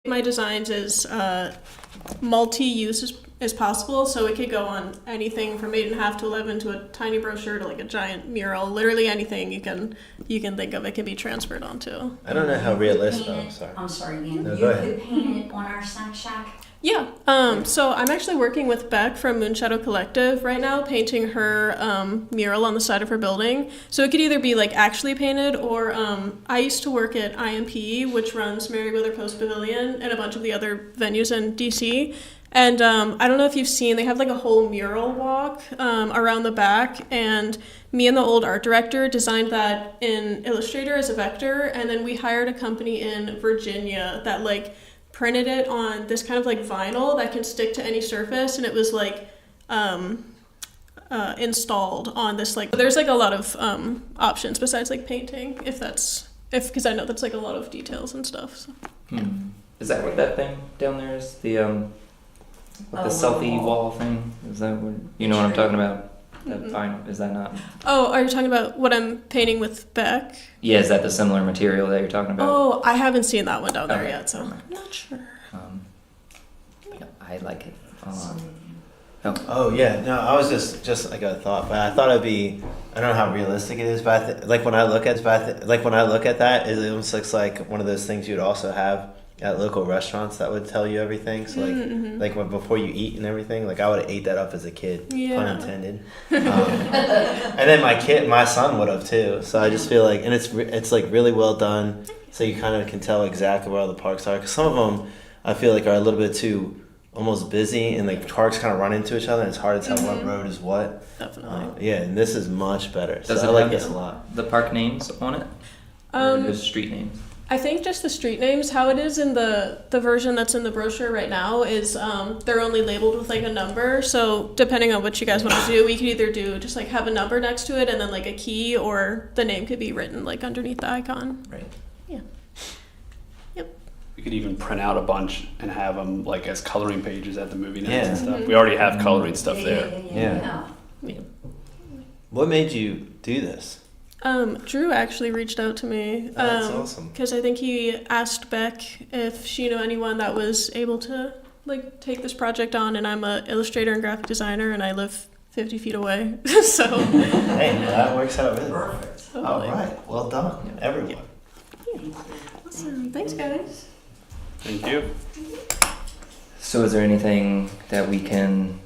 My designs is multi-use as possible, so it could go on anything from 8.5 to 11 to a tiny brochure to like a giant mural. Literally anything you can think of, it can be transferred onto. I don't know how realistic. Oh, sorry. I'm sorry, Ian. No, You go ahead. could paint it on our snack shack. Yeah. So I'm actually working with Beck from Moonshadow Collective right now, painting her mural on the side of her building. So it could either be like actually painted, or I used to work at IMP, which runs Meriwether Post Pavilion and a bunch of the other venues in DC. And I don't know if you've seen, they have like a whole mural walk around the back, and me and the old art director designed that in Illustrator as a vector, and then we hired a company in Virginia that like printed it on this kind of like vinyl that can stick to any surface, and it was like installed on this like, there's like a lot of options besides like painting, because I know that's like a lot of details and stuff. So. Is that what that thing down there is? The selfie wall thing? Is that what, you know what I'm talking about? That vinyl, is that not? Oh, are you talking about what I'm painting with Beck? Yeah, is that the similar material that you're talking about? Oh, I haven't seen that one down there Okay. yet, so I'm not sure. Yeah, I like it a lot. Oh yeah, no, I was just like a thought, but I thought it'd be. I don't know how realistic it is, but like when I look at that, it almost looks like one of those things you'd also have at local restaurants that would tell you everything. So like before you eat and everything, like I would have ate that up as a kid, pun intended. And then my son would have too. So I just feel like, and it's like really well done. So you kind of can tell exactly where all the parks are. Cause some of them I feel like are a little bit too almost busy, and like parks kind of run into each other, and it's hard to tell what road is what. Definitely. Yeah, and this is much better. Does So it I like have this a lot. the park names on it? Or just street names? I think just the street names. How it is in the version that's in the brochure right now is they're only labeled with like a number. So depending on what you guys want to do, we could either do just like have a number next to it and then like a key, or the name could be written like underneath the icon. Right. Yeah. Yep. You could even print out a bunch and have them like as coloring pages at the movie nights Yeah. and stuff. We already have coloring stuff there. Yeah. Yeah. What made you do this? Drew actually reached out to me. That's awesome. Because I think he asked Beck if she knew anyone that was able to like take this project on, and I'm an illustrator and graphic designer, and I live 50 feet away. So Hey, that works out really well. Perfect. All right, well done, everyone. awesome. Thanks, guys. Thank you. So is there anything that we can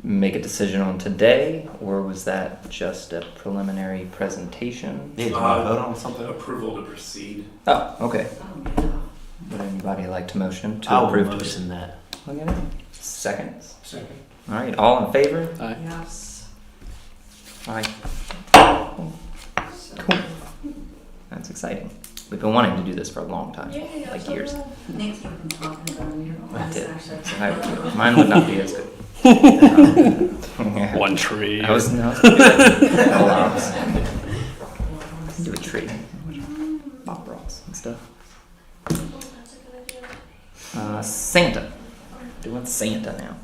make a decision on today, or was that just a preliminary presentation? Yeah, do you want to vote on something? Approval to proceed. Oh, okay. Oh, yeah. Would anybody like to motion to I'll approve? motion that. Look at it. Seconds. Second. All right, all in favor? Aye. Yes. Aye. So, Cool. That's exciting. We've been wanting to do this for a long time, Yeah, like years. Nick, you've been talking about your I did. actually. So mine would not be as good. Yeah. One tree. I was no. Blobs. Do a tree. Bob Ross and stuff. Santa. Doing Santa now.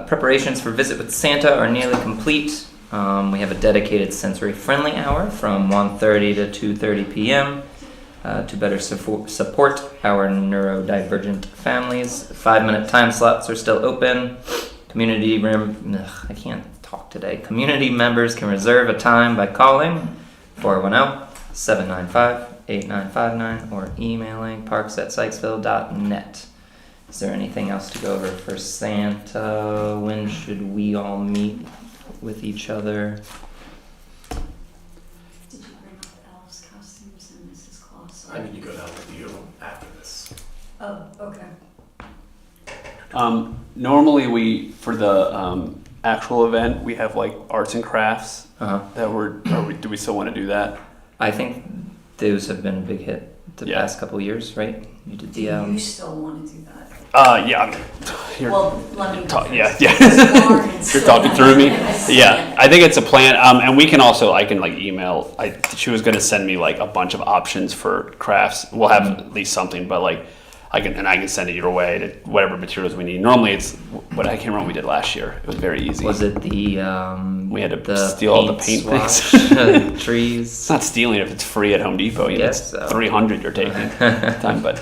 Preparations for visit with Santa are nearly complete. We have a dedicated sensory-friendly hour from 1:30 to 2:30 p.m. To better support our neurodivergent families. 5-minute time slots are still open. Community members can reserve a time by calling 410-795-8959 or emailing parks@sykesville.net. Is there anything else to go over for Santa? When should we all meet with each other? Did you bring up elves costumes and Mrs. Claus? I need to go down with you after this. Oh, okay. Normally we, for the actual event, we have like arts and crafts Uh-huh. do we still want to do that? I think those have been a big hit the Yeah. past couple years, right? You did Do the you still want to do that? Yeah. You're, Well, let me. yeah. Lauren You're still talking through me? wants- Yeah, I think it's a plan. And we can also, I can like email, she was going to send me like a bunch of options for crafts. We'll have at least something, but like, I can send it your way to whatever materials we need. Normally it's what I can't remember what we did last year. It was very easy. Was it the We had to the steal all the paint paint swatch, trees? It's not stealing if it's free at Home Depot. Yes, It's so. 300 you're taking time, but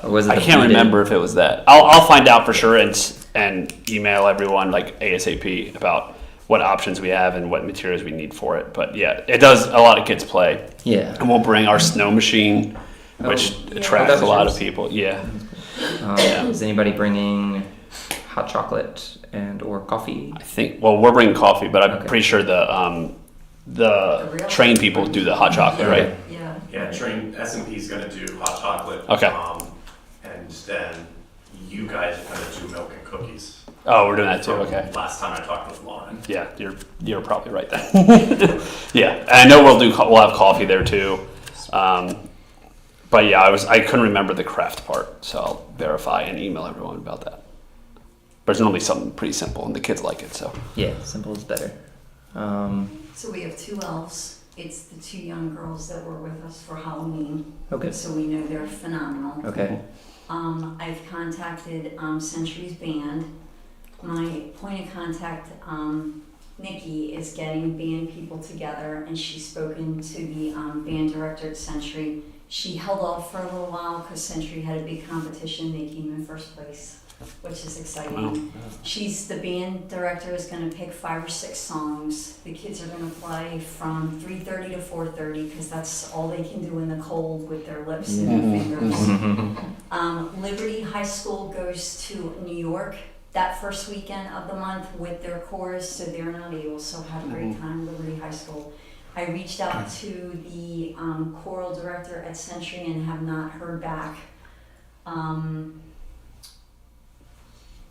Or was it I the can't beaded? remember if it was that. I'll find out for sure and email everyone like ASAP about what options we have and what materials we need for it. But yeah, it does. A lot of kids play, Yeah. and we'll bring our snow machine, which Oh, attracts that a was lot yours? of people. Yeah, Is anybody bringing hot chocolate and or coffee? I think. Well, we're bringing coffee, but I'm Okay. pretty sure the real- train people do the hot chocolate, right? Yeah. Yeah, train S&P's gonna do hot chocolate. Okay. And then you guys are gonna do milk and cookies. Oh, we're doing that too. Okay. Last time I talked with Lauren. Yeah, you're probably right then. Yeah, and I know we'll have coffee there too. But yeah, I couldn't remember the craft part, so I'll verify and email everyone about that. But it's normally something pretty simple, and the kids like it. So Yeah, simple is better. So we have 2 elves. It's the 2 young girls that were with us for Halloween. Okay. So we know they're phenomenal. Okay. I've contacted Century's band. My point of contact, Nikki, is getting band people together, and she's spoken to the band director at Century. She held off for a little while because Century had a big competition. They came in first place, which is exciting. The band director is going to pick 5 or 6 songs. The kids are going to play from 3:30 to 4:30 because that's all they can do in the cold with their lips and their fingers. Liberty High School goes to New York that first weekend of the month with their chorus, so they're not able. So have a great time, Liberty High School. I reached out to the choral director at Century and have not heard back. And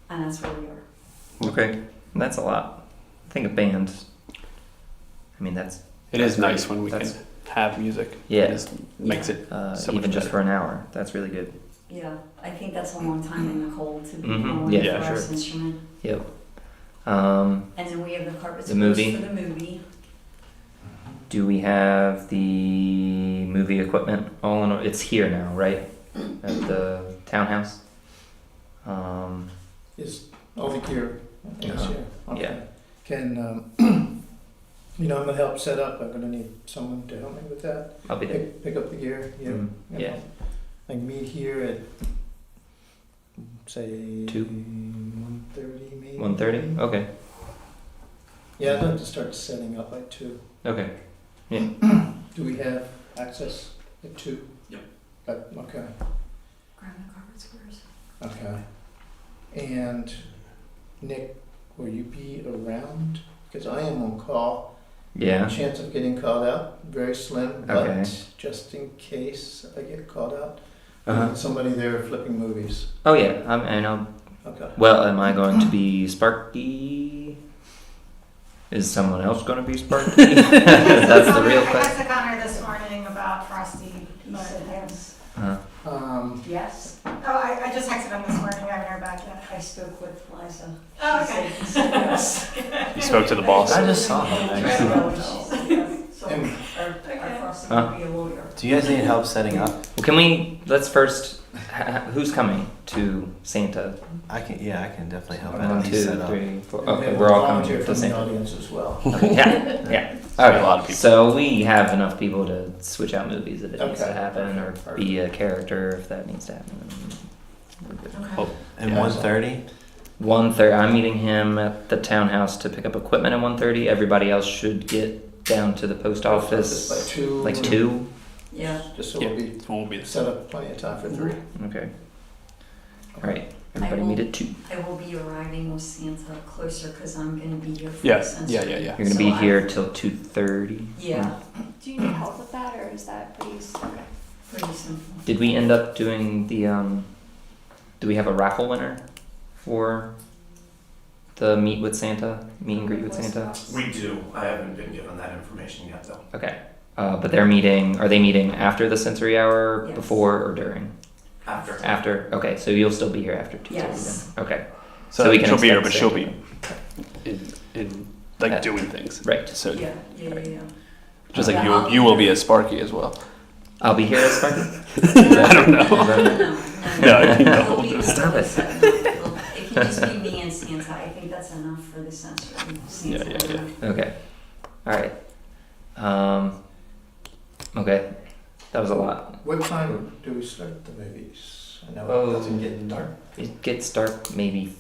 that's where we are. Okay. That's a lot. I think a band. I mean, it that's is nice great. when we That's- can have music. Yeah. It just makes it so much even just better. for an hour. That's really good. Yeah, I think that's a long time in the cold to be Mhm, blowing yeah, for our sure. instrument. Yep. And then we have the carpets The movie? for the movie. Do we have the movie equipment all in? It's here now, right? At the townhouse. Is over here. Yes, Uh-huh. yeah. Okay. Yeah. Can, I'm gonna help set up, I'm gonna need someone to help me with that. I'll be there. Pick up the gear, yeah. Mhm, you yeah. know. Like meet here at, say, 1:30 maybe. 1:30. Okay. Yeah, I'd like to start setting up by 2. Okay. Do we have access at 2? Yep. Okay, Grab the carpet squares. okay. And Nick, will you be around? Because I am on call. Yeah. Chance of getting called out, very slim, Okay. but just in case I get called out, Uh-huh. somebody there flipping movies. Oh yeah. I know. Okay. Well, am I going to be Sparky? Is someone else going to be Sparky? That's the real I question. texted Connor this morning about Frosty, He but said yes. Uh, Yes. oh, I just texted him this morning. I haven't heard back yet. I spoke with Liza. Oh, She okay. said- he said yes. You spoke to the boss. I just saw him. She Actually. said yes. So our Frosty Huh? will be a lawyer. Do you guys need help setting up? well, can we? Let's first. Who's coming to Santa? I can definitely help. 1, out. 2, He's set up. 3, 4. And Okay, then we're all volunteer coming from to the Santa. audience as well. Okay, yeah, yeah. A Okay. lot of people. So we have enough people to switch out movies if it needs to Okay. happen, or Perfect. be a character if that needs to happen. We're good. Okay. And Yeah, 1:30. 1:30. I'm meeting him at the townhouse to pick up equipment at 1:30. Everybody else should get down to the post office By 2. like 2. Yeah. Just so Yeah, we'll be it won't be the set up plenty of time for 3. Okay. All right. Everybody will- meet at 2. I will be arriving with Santa closer because I'm going to be here for Yeah, the census. yeah. You're gonna So be I- here till 2:30. Yeah, Do you need help with that, or is that pretty? Okay. pretty simple. Did we end up doing the do we have a raffle winner for the meet and greet with Santa? We do. I haven't been given that information yet, though. Okay. But they're meeting, are they meeting after the sensory hour, Yes. before or during? After. After, okay, so you'll still be here after 2:30 Yes. then? Okay, So, So we can she'll be here, but expect she'll be Santa. in like Uh, doing things. right. So Yeah. just like Yeah. you will be a Sparky as well. I'll be here as Sparky? I don't know. No, No, It'll be Stop it. It can just be me and Santa. I think that's enough for the sensory. Yeah. Okay. All right. Okay. That was a lot. What time do we start the movies? I know Oh. it doesn't get dark. It gets dark maybe.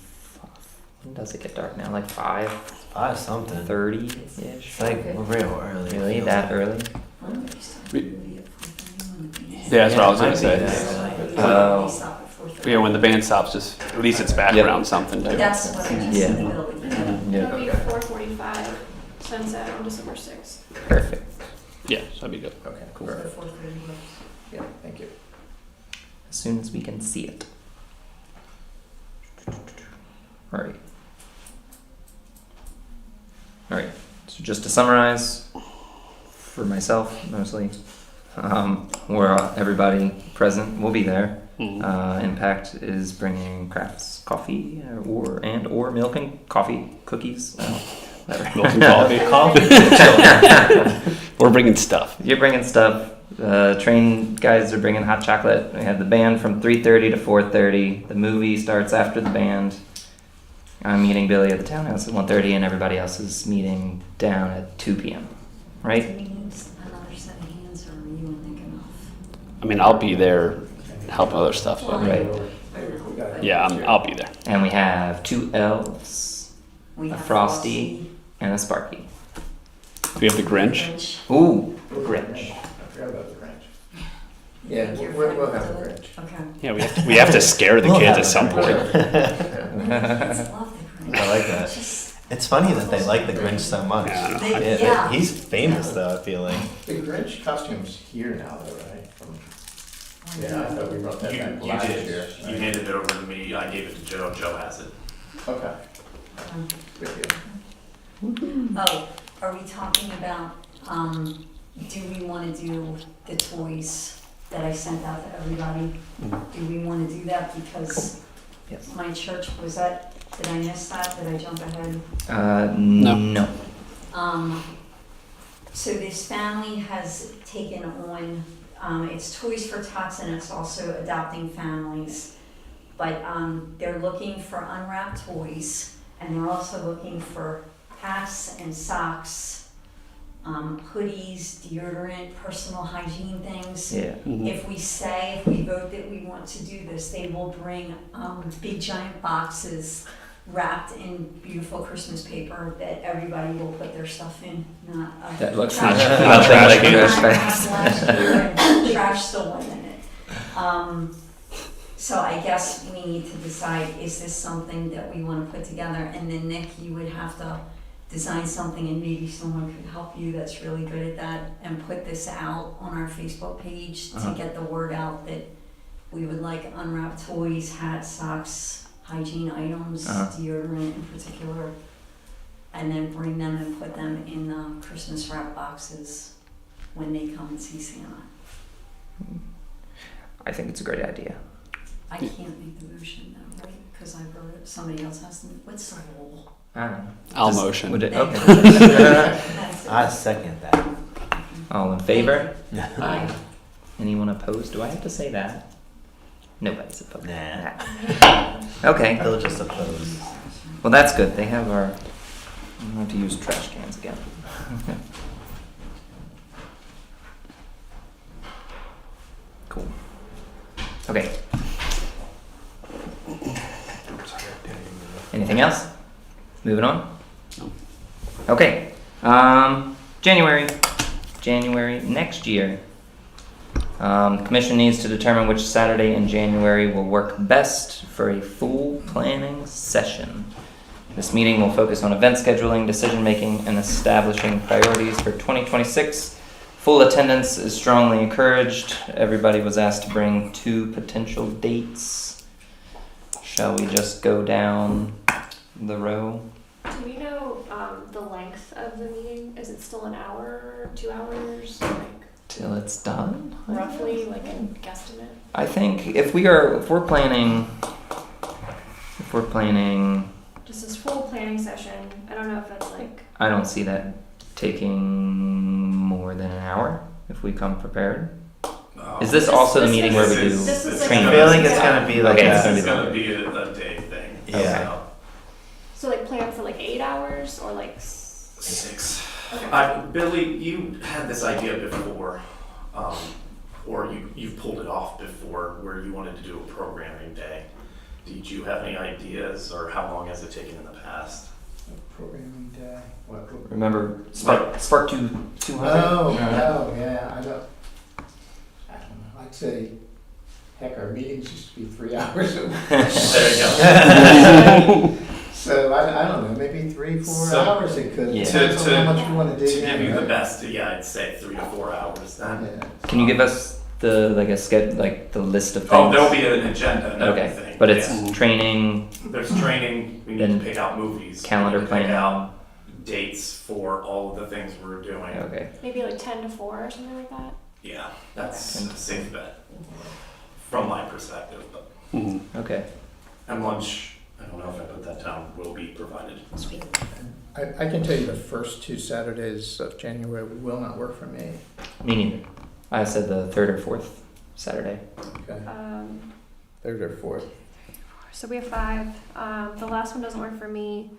When does it get dark now? Like 5:30 5 something. ish. It's like Okay. real early. it Really, feels that like. early? Yeah, that's what I was gonna Might say. be that. Oh. Yeah, when the band stops, just at least it's background something. To, That's what I just Yeah. in the building. It'll be at 4:45 sunset on December 6th. Perfect. yeah, that'd be good. Okay, Cool. perfect. 4:30 works. Yeah, thank you. As soon as we can see it. All right. All right. So just to summarize, for myself mostly, where everybody present will be there. Mhm. Impact is bringing crafts, coffee, or milk and coffee, cookies. Whatever. Milk and coffee. We're bringing stuff. You're bringing stuff. Train guys are bringing hot chocolate. We have the band from 3:30 to 4:30. The movie starts after the band. I'm meeting Billy at the townhouse at 1:30, and everybody else is meeting down at 2 p.m. Do Right? we need another set of hands, or are you and Nick enough? I mean, I'll be there, helping other stuff. Well, But Right. We got it. yeah, I'll be there. And we have 2 elves We A have Frosty. and a Sparky. We have the Grinch. Ooh, Grinch. Grinch. I forgot about the Grinch. Yeah, Think your we'll friend have will a do it? Grinch. Okay. Yeah, we have to scare the We'll kids have at some a point. Grinch. Kids love the Grinch. I like that. Just- It's funny that they like the Grinch so much. Yeah, I know. They- yeah. He's famous though, I feel like. The Grinch costume's here now, though, right? Yeah, I thought we brought that You, back you last did. year. You handed it over to me. I gave it to Joe. Joe has it. Okay, um, good deal. Oh, are we talking about, do we wanna do the toys that I sent out to everybody? Do we wanna do that because Yes. my church, did I miss that? Did I jump ahead? No. So this family has taken on, it's Toys for Tots and it's also adopting families. But they're looking for unwrapped toys and they're also looking for hats and socks, hoodies, deodorant, personal hygiene things. Yeah. Mhm. If we vote that we want to do this, they will bring big giant boxes wrapped in beautiful Christmas paper that everybody will put their stuff in, not That looks trash. not trash cans. Last year, and trash still went in it. So I guess we need to decide, is this something that we want to put together? And then Nick, you would have to design something and maybe someone could help you that's really good at that and put this out on our Facebook page to get the word out that we would like unwrapped toys, hats, socks, hygiene items, deodorant in particular, and then bring them and put them in Christmas wrap boxes when they come and see Santa. I think it's a great idea. I can't make the motion though, right? Because I wrote it, somebody else has to, what's the rule? I don't know. I'll Just- motion. would it- Thank okay. That's it. I second that. All in favor? Aye. Anyone opposed? Do I have to say that? Nobody's opposed. Nah. Okay. They'll just oppose. Well, that's good. They have our. I don't have to use trash cans again. Cool. Okay. Anything else? Moving on? No. Okay. January next year. Commission needs to determine which Saturday in January will work best for a full planning session. This meeting will focus on event scheduling, decision making, and establishing priorities for 2026. Full attendance is strongly encouraged. Everybody was asked to bring 2 potential dates. Shall we just go down the row? Do we know the length of the meeting? Is it still an hour, 2 hours, like Till it's done? roughly, like a guesstimate? I think if we're planning Just this full planning session. I don't know if it's like I don't see that taking more than an hour if we come prepared. Is this also the meeting where we do This is like training? I feel like it's gonna be like Okay, a- it's It's gonna gonna be a day thing. Yeah. So, So like plan for like 8 hours or like 6. Okay. Billy, you had this idea before, or you've pulled it off before, where you wanted to do a programming day. Did you have any ideas, or how long has it taken in the past? Programming day. What? Remember Spark 200? Oh, yeah. I don't know. I'd say, heck, our meetings used to be 3 hours a week. There you go. So I don't know, maybe 3-4 So, hours it could. Yeah. Depends on how much you want to To dig in. give you the right? best, yeah, I'd say 3 to 4 hours then. Yeah. Can you give us the the list of things? Oh, there'll be an agenda and Okay, everything. but it's yeah. training. There's training, we need Then to pick out movies. calendar we need to pick planning. out dates for all of the things we're doing. Okay. maybe like 10 to 4 or something like that. Yeah, that's a safe bet, from my perspective. But Mhm. Okay. and lunch, I don't know if I put that down, will be provided. Sweet. I can tell you the first 2 Saturdays of January will not work for me. Me neither. I said the 3rd or 4th Saturday. Okay. 3rd or 4th. So we have 5. The last one doesn't work for me.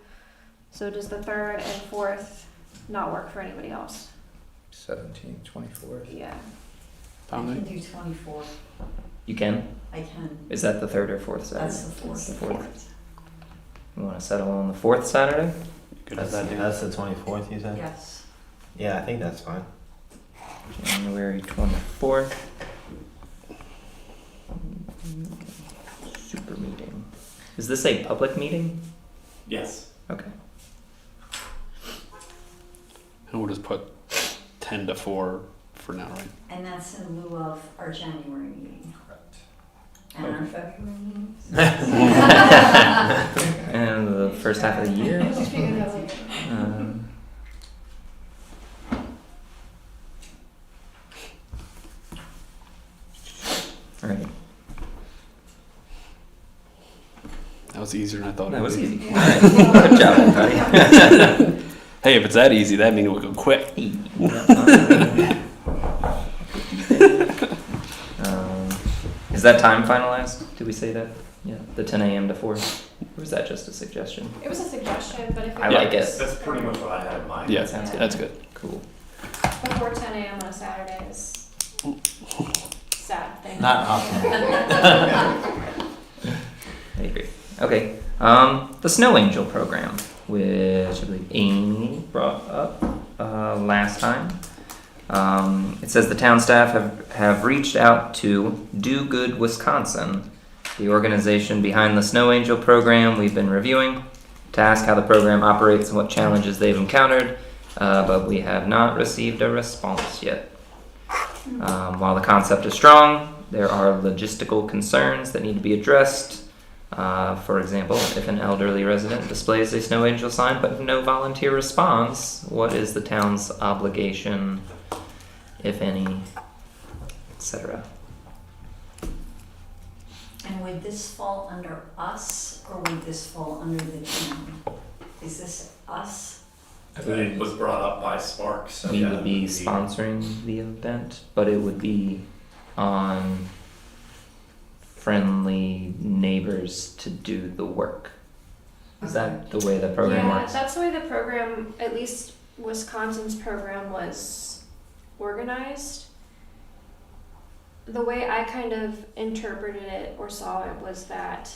So does the 3rd and 4th not work for anybody else? 17th, 24th. Yeah. I can do 24. You can? I can. Is that the 3rd or 4th Saturday? That's the fourth. The 4th. You want to settle on the 4th Saturday? Good with that, dude. That's the 24th, you said? Yes. Yeah, I think that's fine. January 24th. Super meeting. Is this a public meeting? Yes. Okay. And we'll just put 10 to 4 for now, right? And that's in lieu of our January meeting. Correct. And our February meetings. And the first half of the year? Just figure that out. All right. That was easier than I thought That it was would be. easy. All right. Good job, everybody. Hey, if it's that easy, that means we'll go quick. Is that time finalized? Did we say that? Yeah, the 10 a.m. to 4? Or was that just a suggestion? It was a suggestion, but if it I like it. That's pretty much what I had in mind. Yeah, Sounds good. that's good. Cool. before 10 a.m. on a Saturday is sad thing. Not often. I agree. Okay. The Snow Angel program, which I believe Amy brought up last time. It says the town staff have reached out to Do Good Wisconsin, the organization behind the Snow Angel program we've been reviewing, to ask how the program operates and what challenges they've encountered, but we have not received a response yet. While the concept is strong, there are logistical concerns that need to be addressed. For example, if an elderly resident displays a Snow Angel sign but no volunteer responds, what is the town's obligation, if any, etc.? And would this fall under us or would this fall under the town? Is this us? It was brought up by SPARC, so We yeah. would be sponsoring the event, but it would be on friendly neighbors to do the work. Is that the way the program Yeah, works? that's the way the program, at least Wisconsin's program, was organized. The way I kind of interpreted it or saw it was that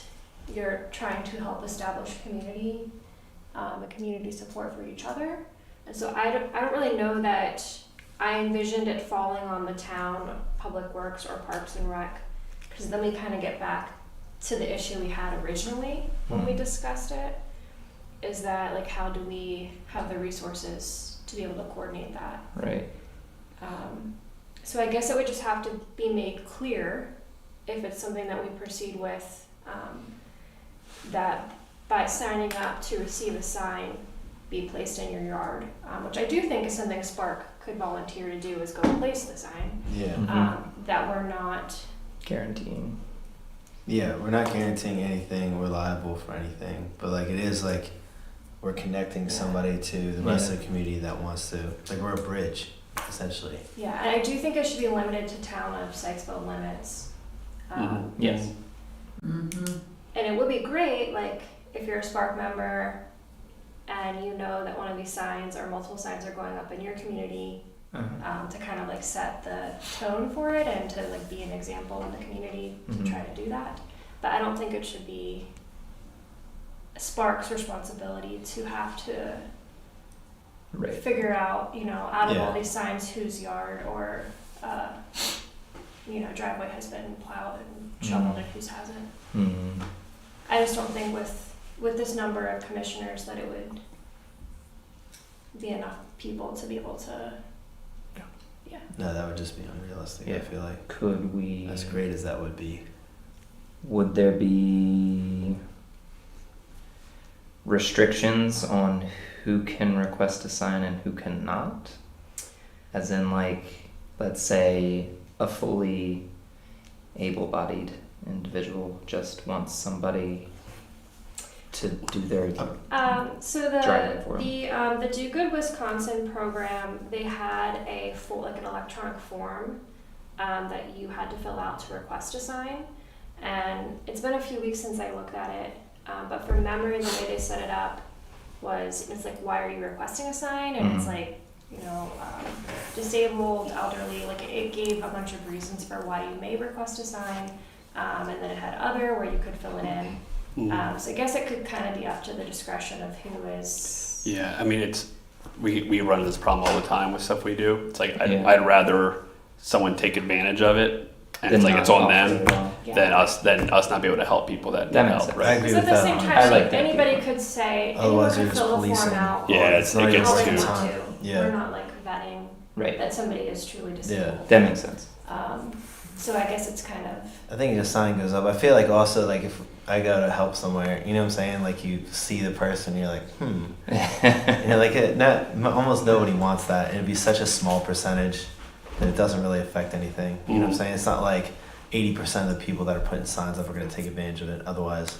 you're trying to help establish community, a community support for each other. And so I don't really know that I envisioned it falling on the town, Public Works, or Parks and Rec, because then we kind of get back to the issue we had originally when we discussed it, is that like how do we have the resources to be able to coordinate that? Right. So I guess it would just have to be made clear if it's something that we proceed with, that by signing up to receive a sign be placed in your yard, which I do think is something SPARC could volunteer to do, is go place the sign, Yeah. that we're not. Guaranteeing. Yeah, we're not guaranteeing anything. We're liable for anything. But like it is like we're connecting somebody to the rest of the community that wants to. Like we're a bridge. essentially. Yeah, and I do think it should be limited to town of Sykesville limits. Yes. Mm-hmm. And it would be great, like, if you're a SPARC member and you know that one of these signs or multiple signs are going up in your community, to kind of like set the tone for it and to like be an example in the community to try to do that. But I don't think it should be SPARC's responsibility to have to Right. figure out, out of all Yeah. these signs, whose yard or, driveway has been plowed and shoveled and whose hasn't. Mm. I just don't think with this number of commissioners that it would be enough people to be able to. Yeah. No, that would just be unrealistic. Yeah. I feel like, Could we? as great as that would be. Would there be restrictions on who can request a sign and who cannot? As in, like, let's say a fully able-bodied individual just wants somebody to do their So Driving for the Do Good Wisconsin program, they had an electronic form that you had to fill out to request a sign, and it's been a few weeks since I looked at it, but from memory, the way they set it up was it's like, why are you requesting a sign? And it's like, disabled, elderly, like it gave a bunch of reasons for why you may request a sign, and then it had other where you could fill it in. So I guess it could kind of be up to the discretion of who is. Yeah, I mean, we run this problem all the time with stuff we do. It's like Yeah. I'd rather someone take advantage of it, and it's Then like not it's on offer them, it at all. Yeah. than us not be able to help people that That need makes help. sense. I Right? agree Because with at the that. same time, I like that. anybody could say, Otherwise, anyone you're could just fill the policing. form out. Yeah, it's not it like gets how worth they too. your want time. to. Yeah. We're not like vetting Right. that somebody is truly disabled. That makes sense. So I guess it's kind of. I think a sign goes up. I feel like also, like, if I go to help somewhere, you know what I'm saying? Like, you see the person, you're like, almost nobody wants that. And it'd be such a small percentage that it doesn't really affect anything. You know what I'm saying? It's not like 80% of the people that are putting signs up are going to take advantage of it. Otherwise,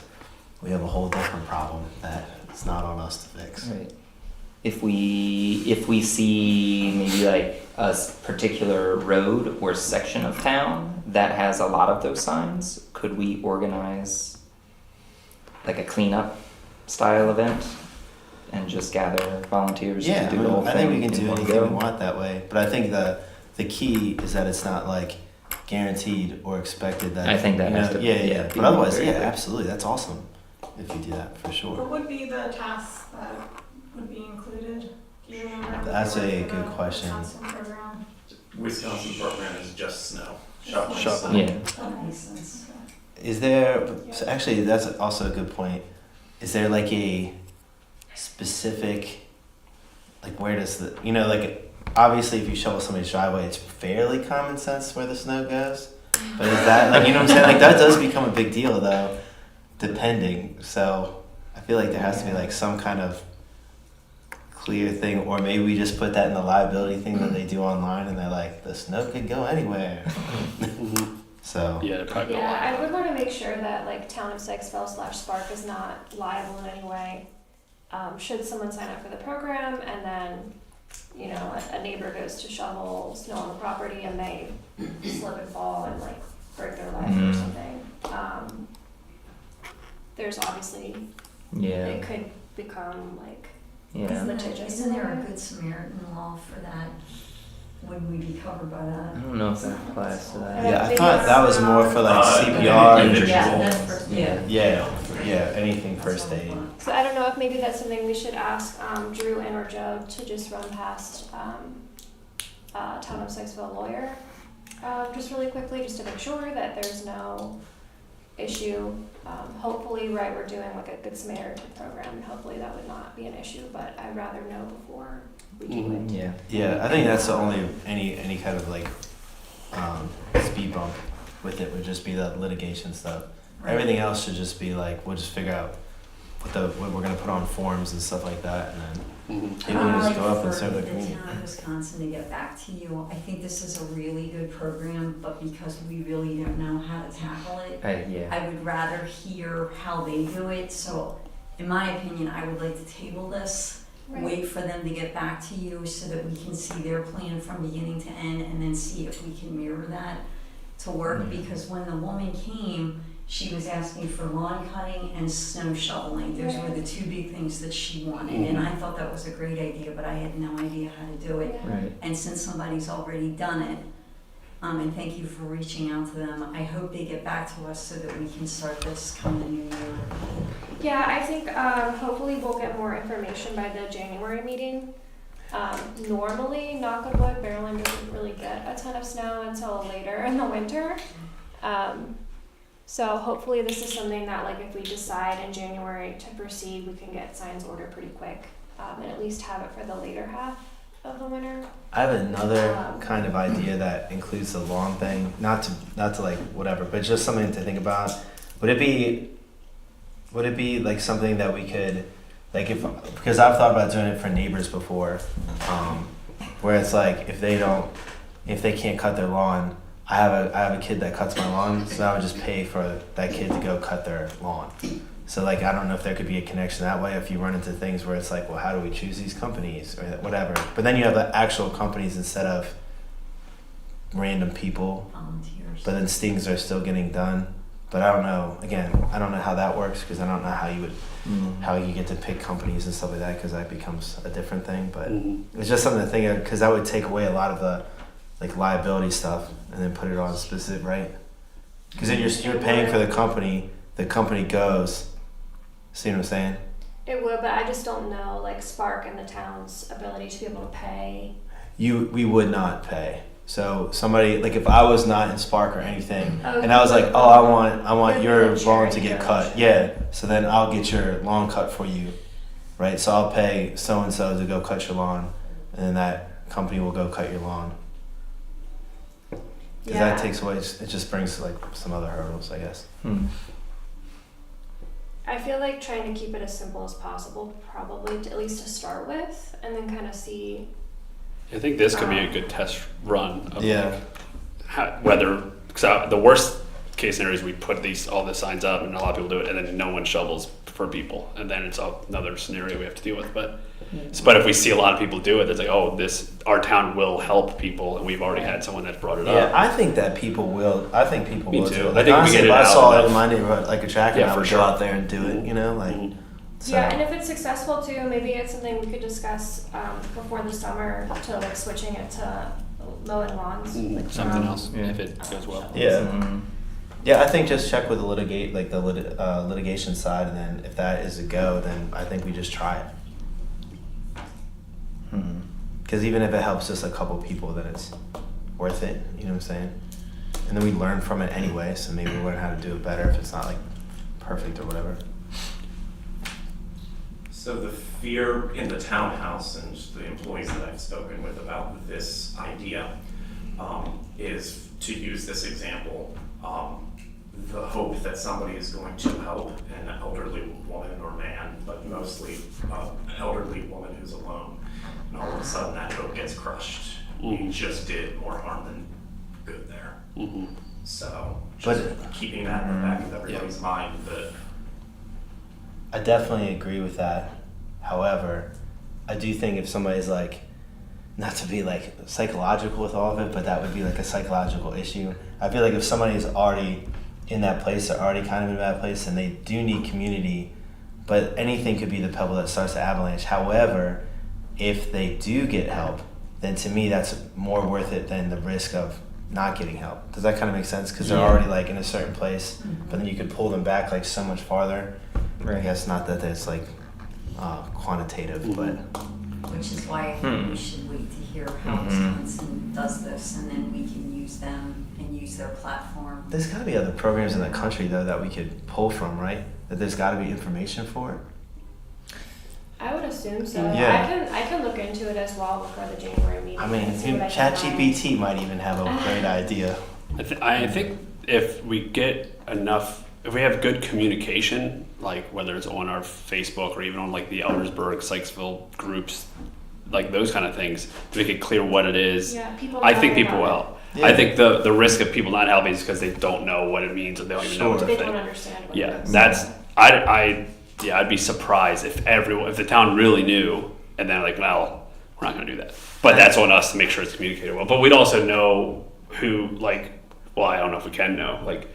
we have a whole different problem that it's not on us to fix. Right. If we see maybe like a particular road or section of town that has a lot of those signs, could we organize like a cleanup style event and just gather volunteers Yeah, to do the whole I thing? think we can in do one anything go? we want that way. But I think the key is that it's not like guaranteed or expected that. I think that has to Yeah. be But otherwise, very yeah, clear. absolutely. That's awesome if you do that for What sure. would be the tasks that would be included? Do you remember? That's a For good the question. Wisconsin program? Wisconsin program is just snow. Shovel. Shovel. Yeah. That makes sense. Is there? So actually, that's also a good point. Is there like a specific, like, where does the like, obviously if you shovel somebody's driveway, it's fairly common sense where the snow goes. But is that like, you know what I'm saying? Like, that does become a big deal though, depending. So I feel like there has to be like some kind of clear thing, or maybe we just put that in the liability thing that they do online, and they're like, the snow could go anywhere. So Yeah, probably. Yeah, I would want to make sure that like Town of Sykesville / SPARC is not liable in any way. Should someone sign up for the program and then, a neighbor goes to shovel snow on the property and they slip and fall and like break their leg or something. There's obviously, Yeah. it could become like Yeah. litigious. Isn't there a Good Samaritan law for that? Would we be covered by I that? don't know if that applies to that. yeah, I thought that was more for like CPR and individual. Yeah, that's first, yeah, anything first aid. So I don't know if maybe that's something we should ask Drew and or Joe to just run past Town of Sykesville lawyer, just really quickly, just to make sure that there's no issue. Hopefully, right, we're doing like a Good Samaritan program, and hopefully that would not be an issue, but I'd rather know before we do it. Yeah. Yeah, I think that's the only any kind of like speed bump with it would just be the litigation stuff. Everything else should just be like, we'll just figure out what we're gonna put on forms and stuff like that, and then maybe we'll just go up and serve the the community. town of Wisconsin to get back to you. I think this is a really good program, but because we really don't know how to tackle it, Yeah. I would rather hear how they do it. So, in my opinion, I would like to table this Right. wait for them to get back to you so that we can see their plan from beginning to end and then see if we can mirror that to work. Because when the woman came, she was asking for lawn cutting and snow shoveling. Those were the two big things that she wanted. And I thought that was a great idea, but I had no idea how to do it. Yeah. Right. And since somebody's already done it, and thank you for reaching out to them, I hope they get back to us so that we can start this come the new year. Yeah, I think hopefully we'll get more information by the January meeting. Normally, knock on wood, Maryland doesn't really get a ton of snow until later in the winter. So hopefully this is something that, like, if we decide in January to proceed, we can get signs ordered pretty quick, and at least have it for the later half of the winter. I have another kind of idea that includes the lawn thing. Not to like whatever, but just something to think about. Would it be like something that we could, like, because I've thought about doing it for neighbors before, where it's like if they can't cut their lawn, I have a kid that cuts my lawn, so I would just pay for that kid to go cut their lawn. So like, I don't know if there could be a connection that way if you run into things where it's like, well, how do we choose these companies or whatever? But then you have the actual companies instead of random people, Volunteers. but then things are still getting done. But I don't know, again, I don't know how that works because I don't know how you get to pick companies and stuff like that because that becomes a different thing. But it's just something to think of because that would take away a lot of the like liability stuff and then put it on specific, right? Because then you're paying for the company goes. See what I'm saying? It would, but I just don't know, like, SPARC and the town's ability to be able to pay. We would not pay. So somebody, like if I was not in SPARC or anything, Oh, and I was like, oh, I want your Good lawn to charity get goes. cut. Yeah. So then I'll get your lawn cut for you, right? So I'll pay so and so to go cut your lawn, and then that company will go cut your lawn. Because that takes away. It just brings like some other hurdles, I guess. I feel like trying to keep it as simple as possible, probably, at least to start with, and then kind of see. I think this could be a good test run of Yeah. whether, because the worst case scenario is we put all the signs up and a lot of people do it and then no one shovels for people and then it's another scenario we have to deal with. But if we see a lot of people do it, it's like, oh, our town will help people and we've already had someone that's brought it Yeah, up. I think that people will. I think people Me will too. do it. I Like, think we honestly, get it if I out saw it enough. in my neighborhood, like a track, Yeah, I for would sure. go out there and do it. You know, like. So. Yeah, and if it's successful too, maybe it's something we could discuss before the summer to like switching it to mowing lawns. Like, Something else Yeah. if it goes well. Yeah. Yeah, I think just check with the litigation side, and then if that is a go, then I think we just try it. Because even if it helps just a couple people, then it's worth it. You know what I'm saying? And then we learn from it anyway, so maybe we'll learn how to do it better if it's not like perfect or whatever. So the fear in the townhouse and the employees that I've spoken with about this idea is to use this example. The hope that somebody is going to help an elderly woman or man, but mostly an elderly woman who's alone, and all of a sudden that hope gets crushed. You just did more harm than good there. So just keeping that in the back of everybody's mind that I definitely agree with that. However, I do think if somebody's like, not to be like psychological with all of it, but that would be like a psychological issue. I feel like if somebody is already in that place, they're already kind of in a bad place, and they do need community, but anything could be the pebble that starts the avalanche. However, if they do get help, then to me that's more worth it than the risk of not getting help. Does that kind of make sense? Because they're already like in a certain place, but then you could pull them back like so much farther. Right. I guess not that it's like quantitative, but Which is why I think we should wait to hear how Wisconsin does this, and then we can use them and use their platform. there's got to be other programs in the country though that we could pull from, right? That there's got to be information for it. I would assume so. Yeah. I can look into it as well before the January meeting. I mean, and see what I can find. ChatGPT might even have a great idea. I think if we get enough, if we have good communication, like whether it's on our Facebook or even on like the Eldersburg, Sykesville groups, like those kind of things, to make it clear what it is. Yeah, people I think know people will about help. Yeah. I think the risk of people not helping is because they don't know what it means or they don't even know what Sure. to They think. don't understand what Yeah, it is. that's I'd be surprised if the town really knew and then like, well, we're not going to do that. But that's on us to make sure it's communicated well. But we'd also know who, like, well, I don't know if we can know, like,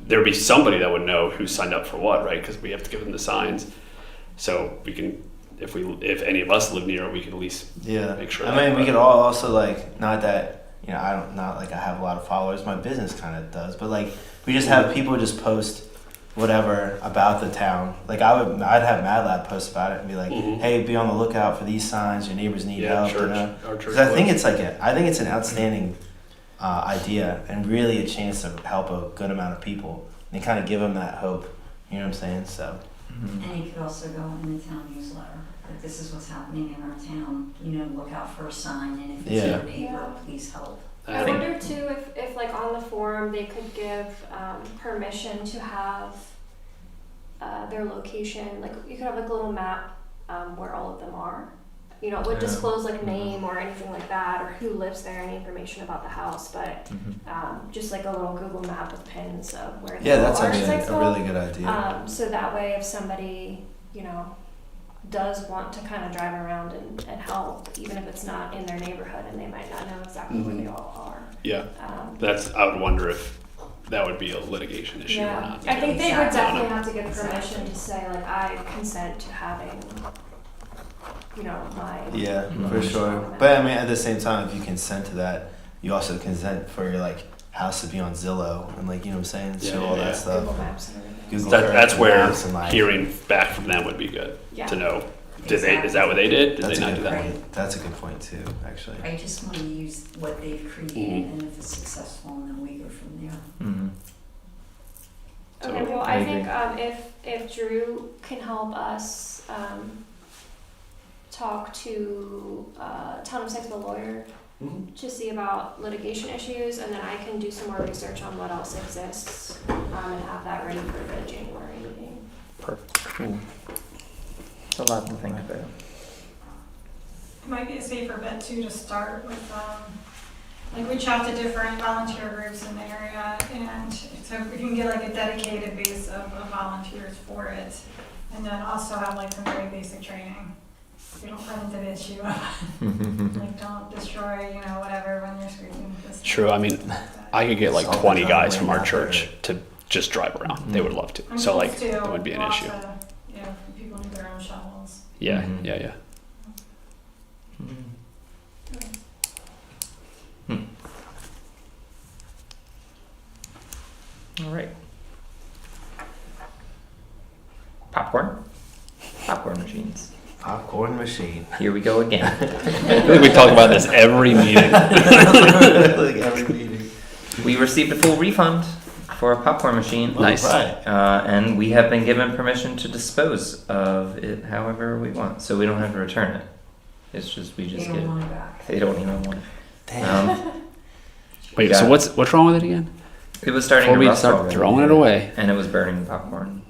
there'd be somebody that would know who signed up for what, right? Because we have to give them the signs, so we can, if any of us live near, we can at least make sure. I mean, we could all also, like, not that, you know, not like I have a lot of followers. My business kind of does, but like we just have people just post whatever about the town. Like I'd have Mad Lab post about it and be like, hey, be on the lookout for these signs. Your neighbors need help. Church, you know? our church. Because I think it's an outstanding idea and really a chance to help a good amount of people and kind of give them that hope. You know what I'm saying? So. And it could also go in the town newsletter, that this is what's happening in our town, you know, look out for a sign, and if it's your neighbor, please help. I wonder too if like on the forum they could give permission to have their location, like you could have like a little map where all of them are. You know, it would disclose like name or anything like that, or who lives there, any information about the house, but just like a little Google map with pins of where they that's are. a really good idea. So that way, if somebody, you know, does want to kind of drive around and help, even if it's not in their neighborhood and they might not know exactly where they all are. Yeah, I would wonder if that would be a litigation issue or not. I think they would definitely have to give permission to say, like, I consent to having, you know, my... For sure. But I mean, at the same time, if you consent to that, you also consent for your, like, house to be on Zillow and, like, you know what I'm saying? Show all that stuff. Google Maps and everything. That's where hearing back from them would be good to know. Is that what they did? Did they not do that? That's a good point too, actually. I just want to use what they've created, and if it's successful, and then we go from there. Okay, well, I think if Drew can help us talk to Town of Sykesville lawyer to see about litigation issues, and then I can do some more research on what else exists and have that ready for the January meeting. Perfect. Cool. It's a lot to think about. It might be a safer bet too to start with, like reach out to different volunteer groups in the area, and so we can get like a dedicated base of volunteers for it, and then also have like some very basic training. So you don't run into the issue of like don't destroy, you know, whatever when you're scraping this. True. I mean, I could get like 20 guys from our church to just drive around. They would love to. And So like too, that wouldn't be an issue. Yeah, people need their own shovels. Yeah. All right. Popcorn machines. Popcorn machine. Here we go again. I feel like we talk about this every meeting. Like every meeting. We received a full refund for a popcorn machine. Nice. And we have been given permission to dispose of it however we want, so we don't have to return it. It's just we just They get don't it. want it back. They don't even want it. Damn. Wait, Yeah. so what's wrong with it again? It was starting Before to we rust start already, throwing it away. and it was burning popcorn.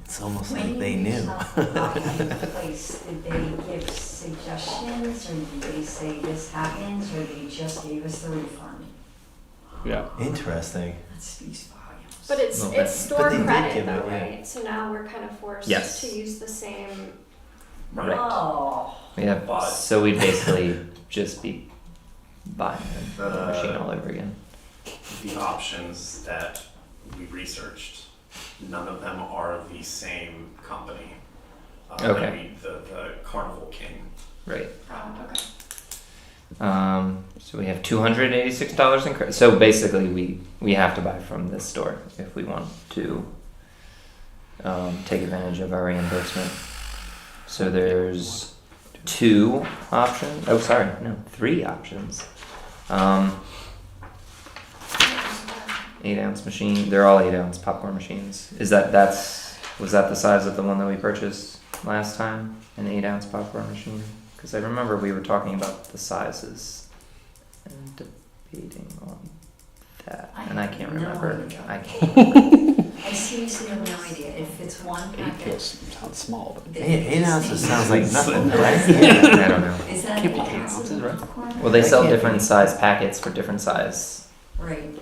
It's almost When like they you knew. reached out to the place, did they give suggestions, or did they say this happens, or they just gave us the refund? Yeah. Interesting. That speaks volumes. But it's Little bit. store But they did credit give though, it, yeah. right? So now we're kind of forced Yes. to use the same. Right. Oh. Yeah. But- So we'd basically just be buying the machine all over again. The options that we researched, none of them are the same company. Okay. I mean, the Carnival King. Right. Okay. So we have $286 in credit. So basically, we have to buy from this store if we want to take advantage of our reimbursement. So there's 2 options. Oh, sorry, no, 3 options. 8-ounce machine. They're all 8-ounce popcorn machines. Was that the size of the one that we purchased last time? An 8-ounce popcorn machine? Because I remember we were talking about the sizes and debating on that, and I can't have no remember. idea. I can't remember. I seriously have no idea. If it's one 8 packet. sounds small, but then 8 it's ounces the sounds same. like nothing, I right? don't know. Is that Can't be 8 8 ounces ounces, of right? popcorn? Well, they That sell can't different be. size packets for different size. Right.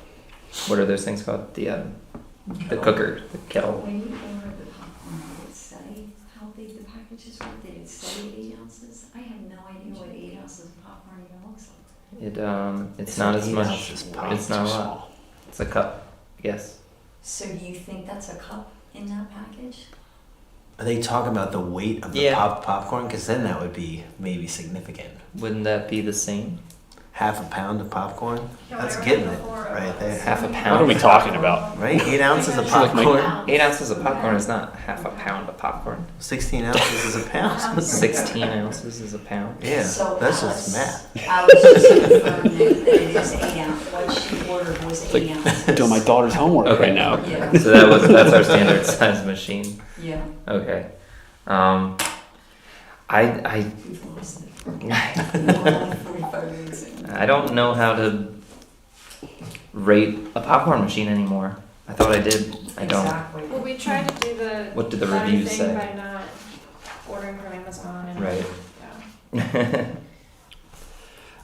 What are those things called? The cooker, the kettle. When you order the popcorn, does it say how big the packet packages, what did it say, 8 ounces? I have no idea what 8 ounces of popcorn even looks like. It's not as 8 much. ounces pop. It's not a lot. It's a cup. Yes. So do you think that's a cup in that package? Are they talking about the weight of the Yeah. popcorn? Because then that would be maybe significant. Wouldn't that be the same? Half a pound of popcorn? Yeah, That's whatever getting the it four of right us. there. Half a What pound. are we talking about? Right? 8 ounces of like my- popcorn? 8 ounces of popcorn is not half a pound of popcorn. 16 ounces is a pound. 16 ounces is a pound. Yeah, So that's Alice- just math. Alice just confirmed that it is 8 ounces. What she ordered was 8 ounces. Doing my daughter's homework Okay. right now. Yeah, So that's our standard size machine. yeah. Okay. I We've lost it. We're only 45 minutes in. I don't know how to rate a popcorn machine anymore. I thought I did. I don't. Exactly. Well, we tried to do the What did the better reviews thing say? by not ordering from Amazon and Right. yeah.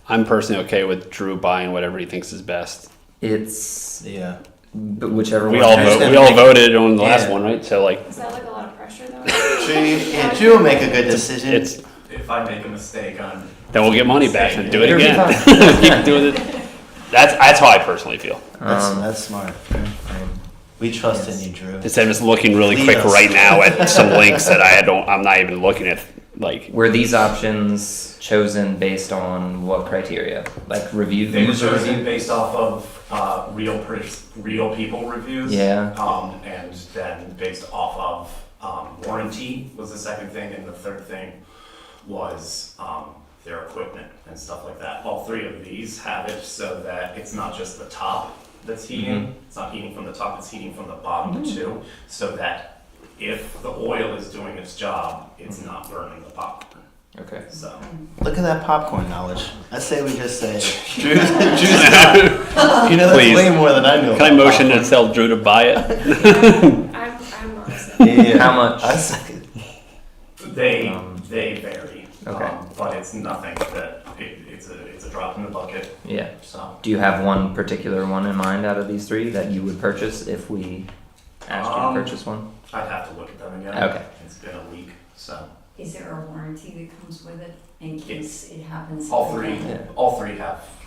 I'm personally okay with Drew buying whatever he thinks is best. It's Yeah. but whichever We one. all has- we all voted on the last Yeah. one, right? So like, Is that like a lot of pressure though? Drew will make a good decision. it's If I make a mistake on. then we'll get money back and do it It'll be again. fine. Keep doing it. That's how I personally feel. That's smart. We trust in you, Drew. Instead of just looking really Lead quick us. right now at some links that I'm not even looking at. Like, Were these options chosen based on what criteria? Like review, They were user chosen review? based off of real people reviews. Yeah. And then based off of warranty was the second thing, and the third thing was their equipment and stuff like that. All three of these have it so that it's not just the top that's heating. It's not heating from the top, it's heating from the bottom too, so that if the oil is doing its job, it's not burning the popcorn. Okay. So Look at that popcorn knowledge. I say we just say, Drew's not. You know, that's Please. way more than I know. can I about motion to popcorn. tell Drew to buy it? I'm honestly. Yeah. How much? I say, they Um, vary. Okay. But it's nothing that it's a drop in the bucket. Yeah. So Do you have one particular one in mind out of these three that you would purchase if we asked you to purchase one? I'd have to look at them again. Okay. It's been a week, so Is there a warranty that comes with it in case it happens? all three again?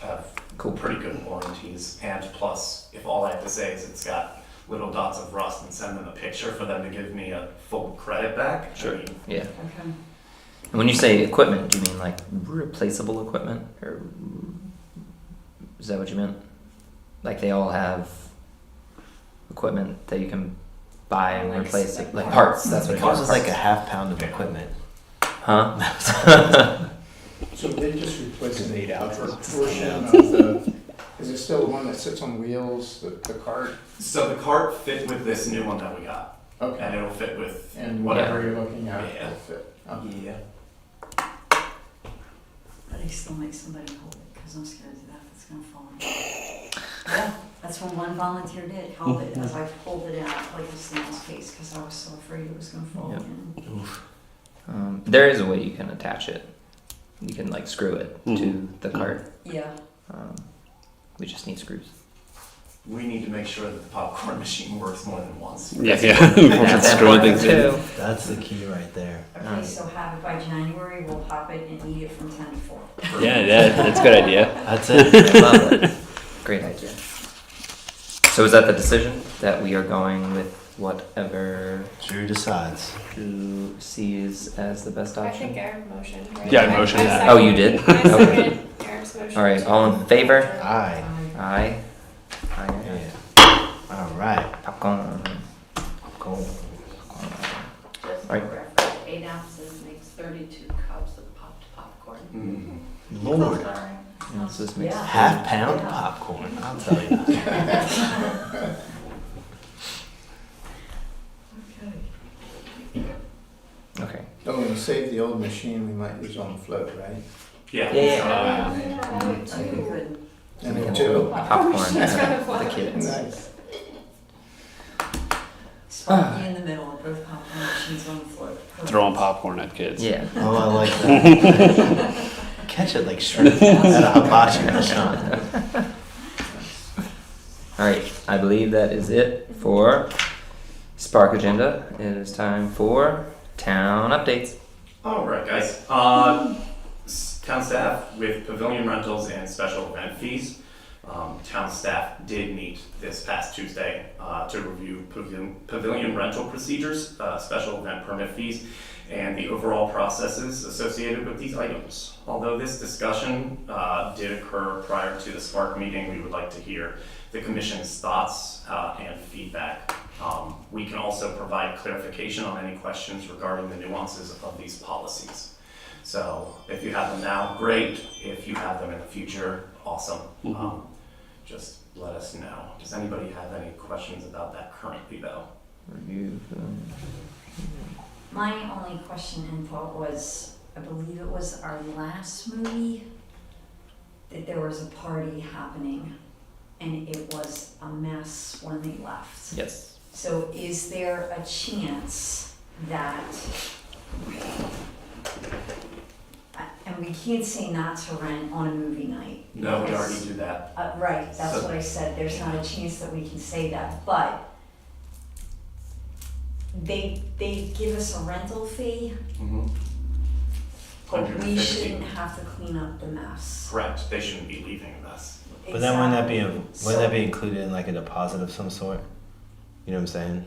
have Cool. pretty good warranties, and plus, if all I have to say is it's got little dots of rust and send them a picture for them to give me a full credit back. Sure. I mean, Yeah. Okay. And when you say equipment, do you mean like replaceable equipment, or is that what you meant? Like they all have equipment that you can buy and Like replace it, like like parts. parts. That's what it it comes is. with like a half pound of equipment. Huh? So they just replacing the 8 ounces. portion of the, is it still the one that sits on wheels, the cart? So the cart fit with this new one that we got, Okay. and it'll fit with And whatever. whatever you're looking at Yeah. will fit. Yeah. But I still make somebody hold it, because I'm scared to death it's gonna fall. Yeah, that's what one volunteer did, held it as I pulled it out like a snail's case, because I was so afraid it was gonna fall Yep. again. There is a way you can attach it. You can like screw it to the cart. Yeah, We just need screws. We need to make sure that the popcorn machine works more than once. Yeah, yeah. Screwing things in. That's the key right there. okay, so have it by January, we'll pop it and eat it from 10 to 4. Yeah, that's a good idea. That's it. I love it. Great idea. So is that the decision that we are going with whatever Drew decides. Drew sees as the best I option? think Eric motioned, right? Yeah, I motioned that. Oh, you did? I Okay. seconded Eric's motion. All right, all in favor? Aye. Aye. Aye. Yeah. All right. Popcorn. Cool. Just Right. for reference, 8 ounces makes 32 cups of popped popcorn. Mm. Lord. Sorry. Yes, this makes Yeah. Half pound popcorn. I'll tell you. Okay. Oh, when you save the old machine, we might use on the float, right? Yeah. Okay, good. And then two. Popcorn That's kind for of fun. the kids. Nice. Sparky in the middle of both popcorn machines on the floor. Throwing popcorn at kids. Yeah. Oh, I like that. Catch it like shrimp at a hibachi restaurant. All right. I believe that is it for Spark Agenda. It is time for town updates. All right, guys. Town staff with pavilion rentals and special event fees. Town staff did meet this past Tuesday to review pavilion rental procedures, special event permit fees, and the overall processes associated with these items. Although this discussion did occur prior to the SPARC meeting, we would like to hear the Commission's thoughts and feedback. We can also provide clarification on any questions regarding the nuances of these policies. So if you have them now, great. If you have them in the future, awesome. Just let us know. Does anybody have any questions about that currently, though? Review. My only question and thought was, I believe it was our last movie, that there was a party happening and it was a mess when they left. Yes. So is there a chance that, and we can't say not to rent on a movie night. No, we because- already do that. Right, that's what I said, there's not a chance that we can say that, but they give us a rental fee, but we 150. shouldn't have to clean up the mess. Correct. They shouldn't be leaving a mess. But then wouldn't Exactly. that be included in like a deposit of some sort? You know what I'm saying?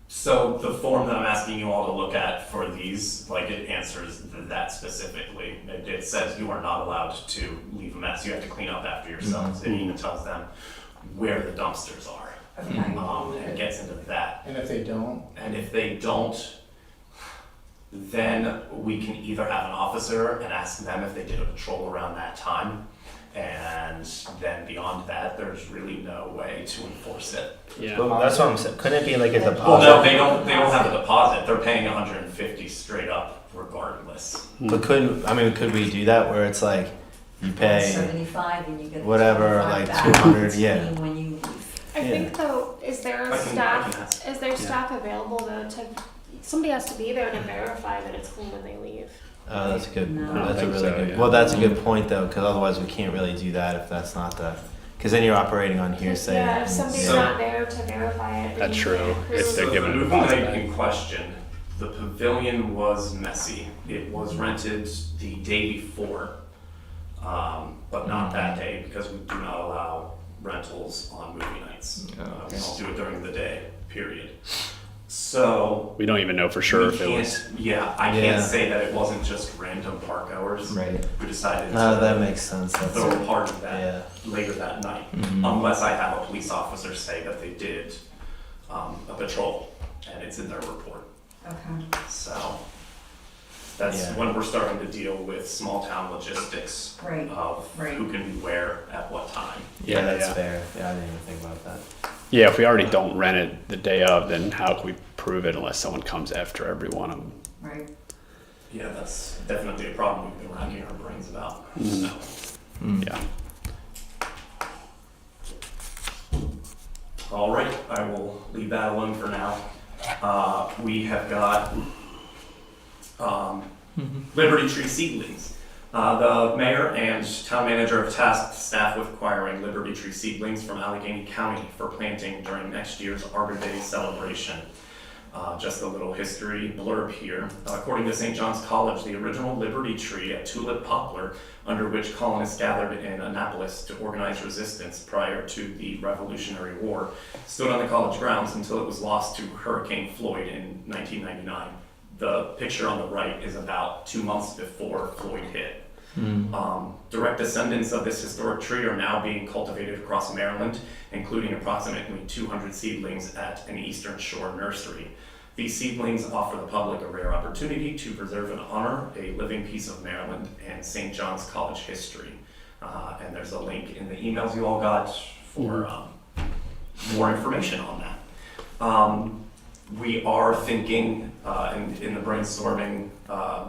So the form that I'm asking you all to look at for these, like it answers that specifically. It says you are not allowed to leave a mess. You have to clean up after yourselves. It even tells them where the dumpsters are. Okay. And it gets into that. And if they don't, And if they don't, then we can either have an officer and ask them if they did a patrol around that time. And then beyond that, there's really no way to enforce it. Yeah. Well, that's what I'm saying. Couldn't it be like a Well, deposit? no, they don't have a deposit. They're paying 150 straight up regardless. But could we do that where it's like you pay 75 and you get the whatever, 25 like back 200, to yeah. clean when you leave. I think though, is there I can ask. is there staff available though to, somebody has to be there to verify that it's clean when they leave. Oh, that's a good. No. That's a think really so, good. yeah. Well, that's a good point though, because otherwise we can't really do that if that's not the. Because then you're operating on hearsay. Yeah, if and- somebody's So- not there to verify it. then That's you true. can't If prove- they're So given the a movie deposit night back. in question, the pavilion was messy. It was rented the day before, but not that day because we do not allow rentals on movie nights. We just do it during the day, period. So We don't even know for sure we if it was. can't- Yeah, I Yeah. can't say that it wasn't just random park hours. Right. We decided No, to that makes sense. That's throw a party that yeah. later that night, Mhm. unless I have a police officer say that they did a patrol and it's in their report. Okay. So that's Yeah. when we're starting to deal with small town logistics Right. of Right. who can be where at what time. Yeah, that's yeah. fair. Yeah, I didn't even think about that. Yeah, if we already don't rent it the day of, then how can we prove it unless someone comes after every one of them? Right. Yeah, that's definitely a problem we've been racking our brains about. Mm. So, Yeah. all right, I will leave that alone for now. We have got Liberty Tree seedlings. The mayor and town manager have tasked staff with acquiring Liberty Tree seedlings from Allegheny County for planting during next year's Arbor Day celebration. Just a little history blurb here. According to St. John's College, the original Liberty Tree, a tulip poplar under which colonists gathered in Annapolis to organize resistance prior to the Revolutionary War, stood on the college grounds until it was lost to Hurricane Floyd in 1999. The picture on the right is about 2 months before Floyd hit. Direct descendants of this historic tree are now being cultivated across Maryland, including approximately 200 seedlings at an Eastern Shore nursery. These seedlings offer the public a rare opportunity to preserve and honor a living piece of Maryland and St. John's College history. And there's a link in the emails you all got for more information on that. We are thinking in the brainstorming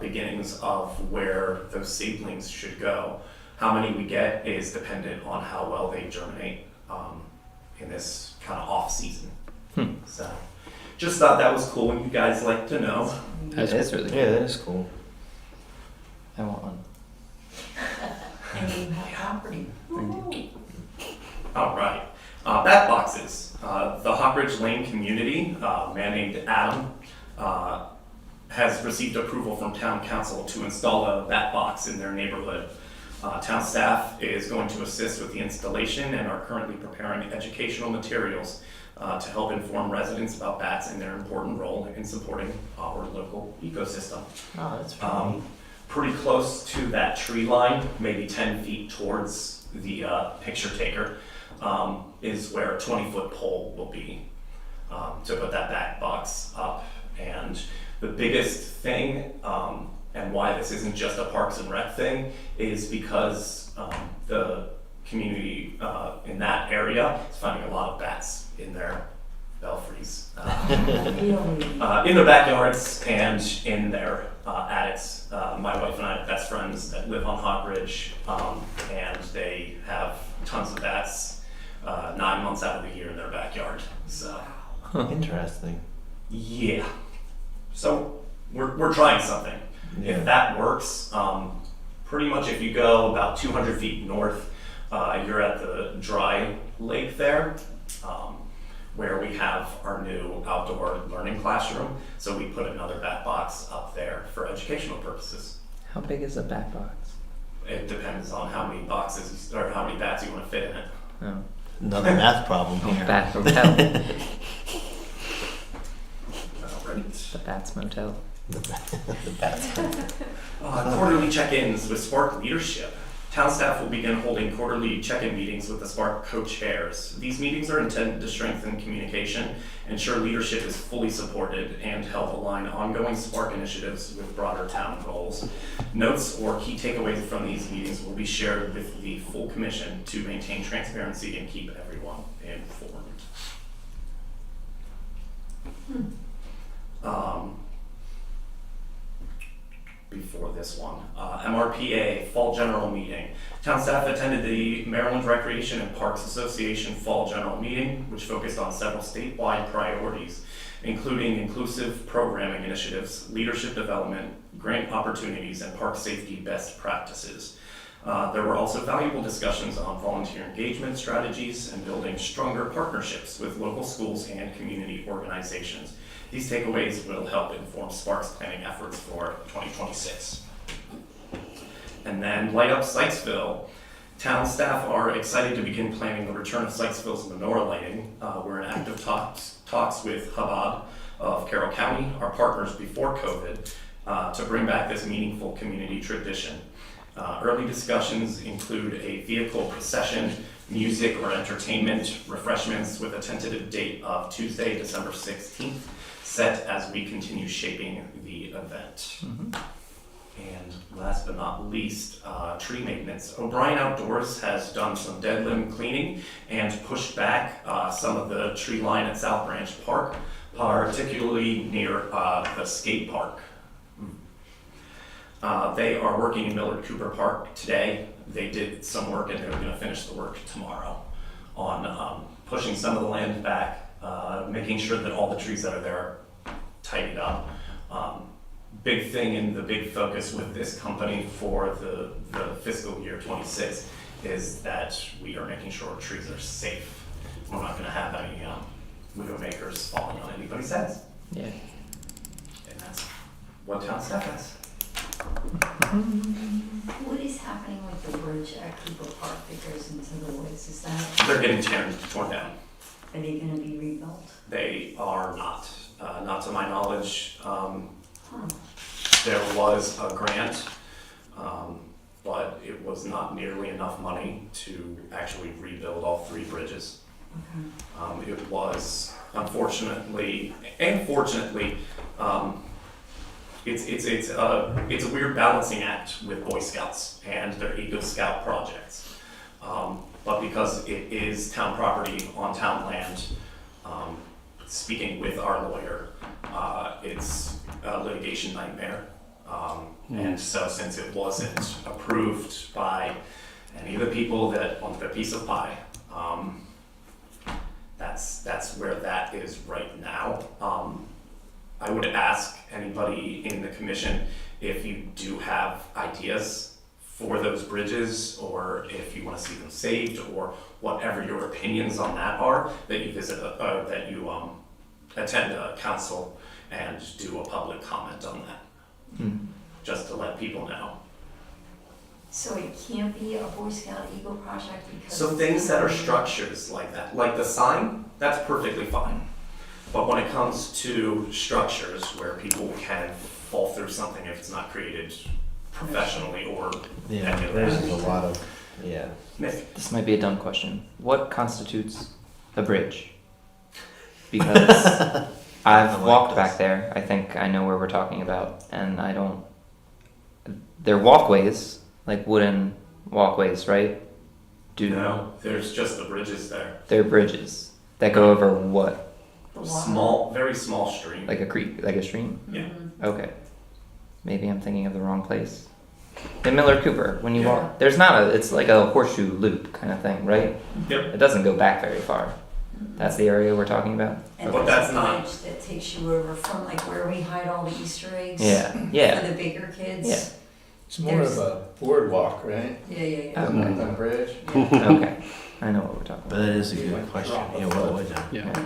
beginnings of where those seedlings should go. How many we get is dependent on how well they germinate in this kind of off season. So just thought that was cool and you guys like to know. That is really Yeah, cool. that is cool. I want one. And you have property. All right. Bat boxes. The Hawk Ridge Lane community, a man named Adam, has received approval from town council to install a bat box in their neighborhood. Town staff is going to assist with the installation and are currently preparing educational materials to help inform residents about bats and their important role in supporting our local ecosystem. Oh, that's pretty. Pretty close to that tree line, maybe 10 feet towards the picture taker, is where a 20-foot pole will be to put that bat box up. And the biggest thing, and why this isn't just a Parks and Rec thing, is because the community in that area is finding a lot of bats in their belfries, in their backyards and in their attics. My wife and I have best friends that live on Hawk Ridge, and they have tons of bats 9 months out of the year in their backyard. So, Interesting. yeah. So we're trying something. Yeah. If that works, pretty much if you go about 200 feet north, you're at the dry lake there, where we have our new outdoor learning classroom. So we put another bat box up there for educational purposes. How big is a bat box? It depends on how many boxes or how many bats you want to fit in it. Oh, Another math problem here. bat hotel. Right. The Bats Motel. The bats. Quarterly check-ins with SPARC leadership. Town staff will begin holding quarterly check-in meetings with the SPARC co-chairs. These meetings are intended to strengthen communication, ensure leadership is fully supported, and help align ongoing SPARC initiatives with broader town goals. Notes or key takeaways from these meetings will be shared with the full commission to maintain transparency and keep everyone informed. Before this one, MRPA Fall General Meeting. Town staff attended the Maryland Recreation and Parks Association Fall General Meeting, which focused on several statewide priorities, including inclusive programming initiatives, leadership development, grant opportunities, and park safety best practices. There were also valuable discussions on volunteer engagement strategies and building stronger partnerships with local schools and community organizations. These takeaways will help inform SPARC's planning efforts for 2026. And then Light Up Sykesville. Town staff are excited to begin planning the return of Sykesville's menorah lighting. We're in active talks with Chabad of Carroll County, our partners before COVID, to bring back this meaningful community tradition. Early discussions include a vehicle procession, music or entertainment, refreshments with a tentative date of Tuesday, December 16th, set as we continue shaping the event. Mm-hmm. And last but not least, tree maintenance. O'Brien Outdoors has done some dead limb cleaning and pushed back some of the tree line at South Branch Park, particularly near the skate park. They are working in Millard Cooper Park today. They did some work and they're going to finish the work tomorrow on pushing some of the land back, making sure that all the trees that are there are tidied up. Big thing and the big focus with this company for the fiscal year 26 is that we are making sure our trees are safe. We're not going to have any widowmakers falling on anybody's heads. Yeah. And that's what town staff has. What is happening with the bridge at Cooper Park that goes into the woods? Is that, They're getting torn down. are they gonna be rebuilt? They are not. Not to my knowledge. Huh. There was a grant, but it was not nearly enough money to actually rebuild all 3 bridges. Okay. It was unfortunately and fortunately, it's a weird balancing act with Boy Scouts and their Eagle Scout projects. But because it is town property on town land, speaking with our lawyer, it's a litigation nightmare. And so since it wasn't approved by any of the people that owned the piece of pie, that's where that is right now. I would ask anybody in the commission if you do have ideas for those bridges, or if you want to see them saved, or whatever your opinions on that are, that you visit, that you attend a council and do a public comment on that, just to let people know. So it can't be a Boy Scout Eagle project because. So things that are structures like that, like the sign, that's perfectly fine. But when it comes to structures where people can fall through something if it's not created professionally or Yeah, any of there's that. a lot of, yeah. Nick, This might be a dumb question. What constitutes a bridge? Because I I've like walked this. back there. I think I know where we're talking about, and I don't. They're walkways, like wooden walkways, right? no, there's just the bridges there. They're bridges that go over what? The water. Small, very small stream. Like a creek, like a stream? Yeah. Mhm. Okay. Maybe I'm thinking of the wrong place. In Miller Cooper, when you Yeah. walk, there's not a. It's like a horseshoe loop kind of thing, right? Yep. It doesn't go back very far. That's the area we're talking about. And But there's that's a not- bridge that takes you over from like where we hide all the Easter eggs. Yeah. For Yeah. the bigger kids. Yeah. It's more of a boardwalk, right? Yeah. Okay. Not a bridge. Okay. I know what we're talking But about. that is a good question. Yeah, what would you? Yeah.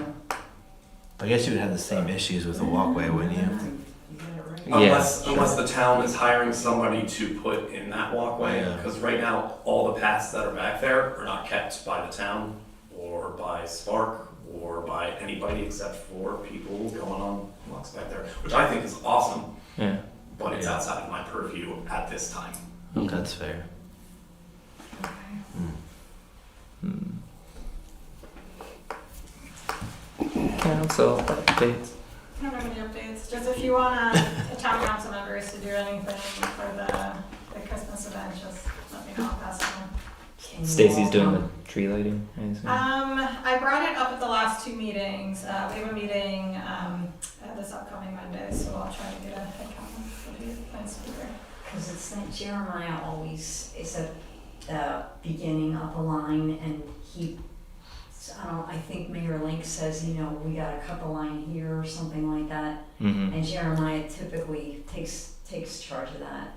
I guess you would have the same issues with the walkway, wouldn't you? You got it right. Yeah. Unless the town is hiring somebody to put in that walkway, Yeah. because right now, all the paths that are back there are not kept by the town or by SPARC or by anybody except for people going on walks back there, which I think is awesome, Yeah. but it's Yeah. outside of my purview at this time. That's fair. Council updates. I don't have any updates, just if you want a town council members to do anything for the Christmas event, just let me know, I'll pass it on. Can you Stacy's all doing come? the tree lighting. I assume. I brought it up at the last 2 meetings. We have a meeting this upcoming Monday, so I'll try to get a head count of who plans to be there. Because it's like Jeremiah always is at the beginning up a line and I think Mayor Link says, we got a couple line here or something like that. Mm-hmm. And Jeremiah typically takes charge of that.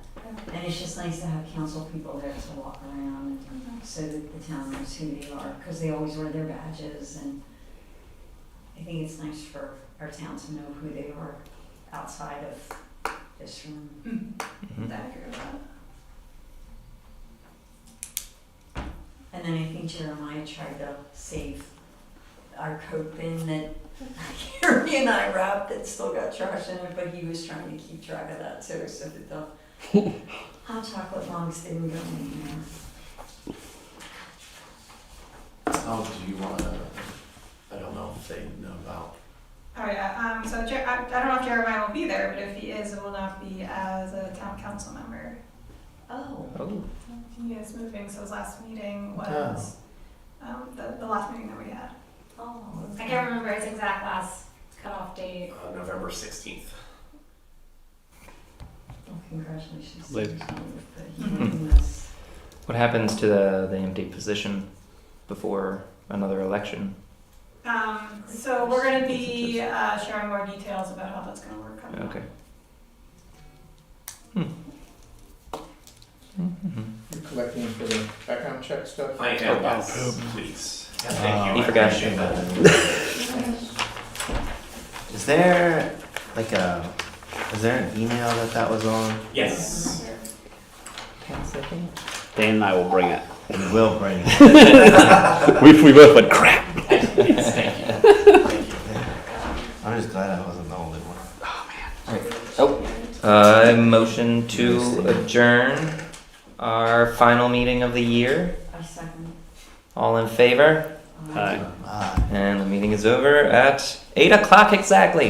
And it's just nice to have council people there to walk around and so that the town knows who they are, because they always wear their badges, and I think it's nice for our town to know who they are outside of this room. Mm-hmm. I agree with that. And then I think Jeremiah tried to save our Coke bin that Carrie and I wrapped that still got trash in it, but he was trying to keep track of that too, so that the hot chocolate lungs didn't go anywhere. Oh, do you want to, I don't know if they know about. Oh yeah, so I don't know if Jeremiah will be there, but if he is, it will not be as a town council member. Oh. Oh. He is moving, so his last meeting was the last meeting that we had. Oh. I can't remember his exact last cutoff date. November 16th. Well, congratulations. Ladies. But he must. What happens to the empty position before another election? So we're going to be sharing more details about how that's going to work. coming up. Okay. You're collecting for the background check stuff? I am, yes, please. Thank you. He I forgot. appreciate that. Is there an email that was on? Yes. Dan and I will bring it. We will bring it. We both went crap. Thank you. I'm just glad I wasn't the only one. Motion to adjourn our final meeting of the year. I second. All in favor? Aye. Ah. And the meeting is over at 8 o'clock exactly.